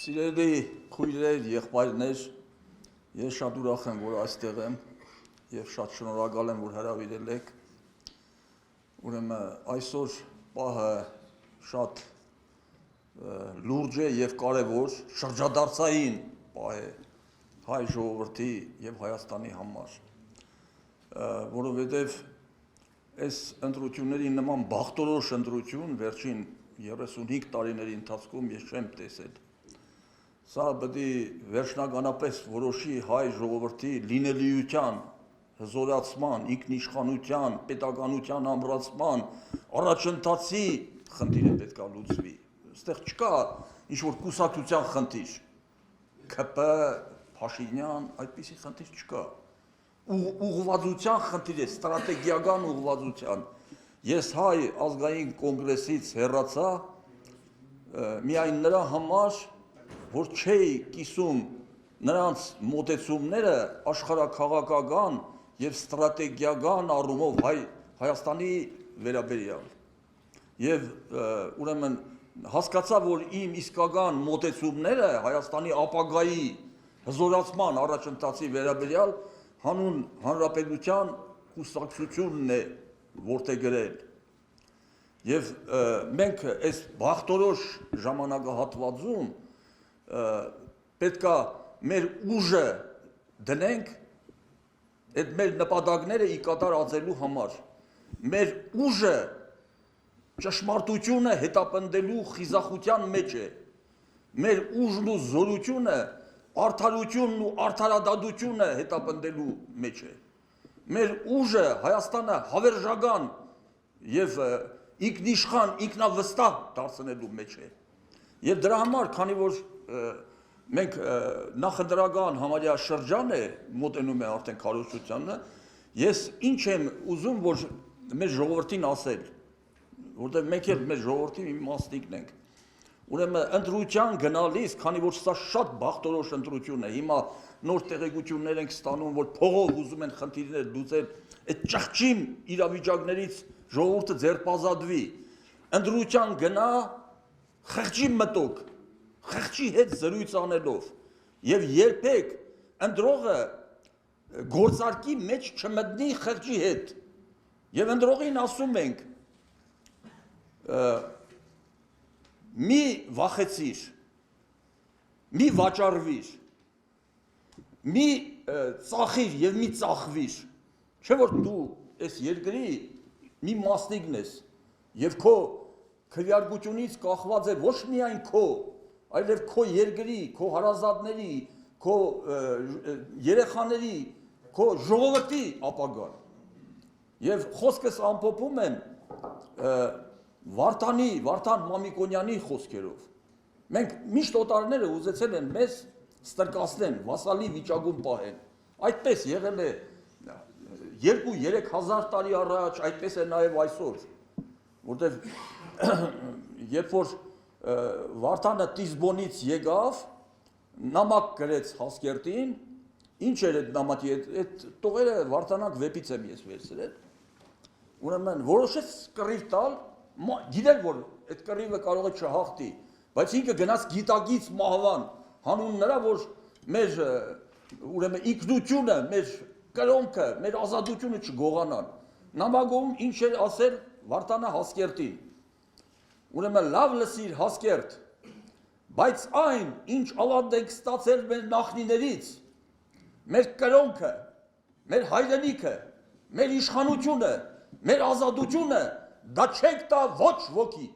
Սիրելի քույրեր, եղբայրներ, ես շատ ուրախ եմ, որ այստեղ եմ եւ շատ շնորհակալ եմ, որ հրավիրել եք։ Ուրեմն այսօր պահը շատ լուրջ է եւ կարեւոր, շրջադարձային պահ է հայ ժողովրդի եւ Հայաստանի համար, որովհետեւ այս ընտրությունների նման բախտորոշ ընտրություն վերջին 35 տարիների ընթացքում ես չեմ տեսել։ Սա պետք է վերջնականապես որոշի հայ ժողովրդի լինելիության, հզորացման, ինքնիշխանության, պետականության ամրացման, առաջընթացի խնդիրը պետք է լուծվի։ Այստեղ չկա ինչ-որ կուսակցության խնդիր, ԿՊ, Փաշինյան, այդպիսի խնդիր չկա։ Ուղղվածության խնդիր է, ստրատեգիական ուղղվածության։ Ես հայ ազգային կոնգրեսից հեռացա միայն նրա համար, որ չէի կիսում նրանց մոտեցումները աշխարհաքաղաքական եւ ստրատեգիական առումով Հայաստանի վերաբերյալ։ Եվ ուրեմն հասկացա, որ իմ իսկական մոտեցումները Հայաստանի ապագայի հզորացման առաջընթացի վերաբերյալ հանուն հանրապետության կուսակցությունն է որդեգրել։ Եվ մենք այս բախտորոշ ժամանակահատվածում պետքա մեր ուժը դնենք այդ մեր նպատակները ի կատար ածելու համար։ Մեր ուժը ճշմարտությունը հետապնդելու խիզախության մեջ է։ Մեր ուժն ու զորությունը արդարությունն ու արդարադատությունը հետապնդելու մեջ է։ Մեր ուժը Հայաստանը հավերժական եւ ինքնիշխան, ինքնավստահ դարձնելու մեջ է։ Եվ դրա համար, քանի որ մենք նախընտրական համարյա շրջան է մոտենում է արդեն քարոզչությանը, ես ինչ եմ ուզում, որ մեր ժողովրդին ասել, որտեղ մենք էլ մեր ժողովրդի մի մասնիկն ենք։ Ուրեմն ընտրության գնալիս, քանի որ սա շատ բախտորոշ ընտրություն է, հիմա նոր տեղեկություններ ենք ստանում, որ փողով ուզում են խնդիրներ լուծել, այդ ճղճիմ իրավիճակներից ժողովուրդը ձերբազատվի, ընտրության գնա խղճի մտոք, խղճի հետ զրույց անելով եւ երբեք ընտրողը գործարքի մեջ չմտնի խղճի հետ եւ ընտրողին ասում ենք մի վախեցիր, մի վաճառվիր, մի ծախիր եւ մի ծախվիր, չէ որ դու այս երկրի մի մասնիկն ես եւ քո քվեարկությունից կախված է ոչ միայն քո, այլև քո երկրի, քո հարազատների, քո երեխաների, քո ժողովրդի ապագան։ Եվ խոսքս ամփոփում եմ Վարդան Մամիկոնյանի խոսքերով։ Մենք միշտ օտարները ուզեցել են մեզ ստրկացնեն, վասալի վիճակում պահեն։ Այդպես եղել է 2-3 հազար տարի առաջ, այդպես է նաև այսօր, որտեղ երբ որ Վարդանը Տիզբոնից եկավ, նամակ գրեց Հասկերտին, ինչ էր այդ նամակի, այդ տողերը Վարդանանք վեպից եմ ես վերցրել, ուրեմն որոշեց կռիվ տալ, գիտեր, որ այդ կռիվը կարող է չհաղթի, բայց ինքը գնաց գիտակից մահվան, հանուն նրա, որ մեր ուրեմն ինքնությունը, մեր կրոնքը, մեր ազատությունը չգողանան։ Նամակում ինչ էր ասել Վարդանը Հասկերտին։ Ուրեմն լավ լսիր Հասկերտ, բայց այն, ինչ ավանդ ենք ստացել մեր նախնիներից, մեր կրոնքը, մեր հայրենիքը, մեր իշխանությունը, մեր ազատությունը, դա չեք տա ոչ ոքի։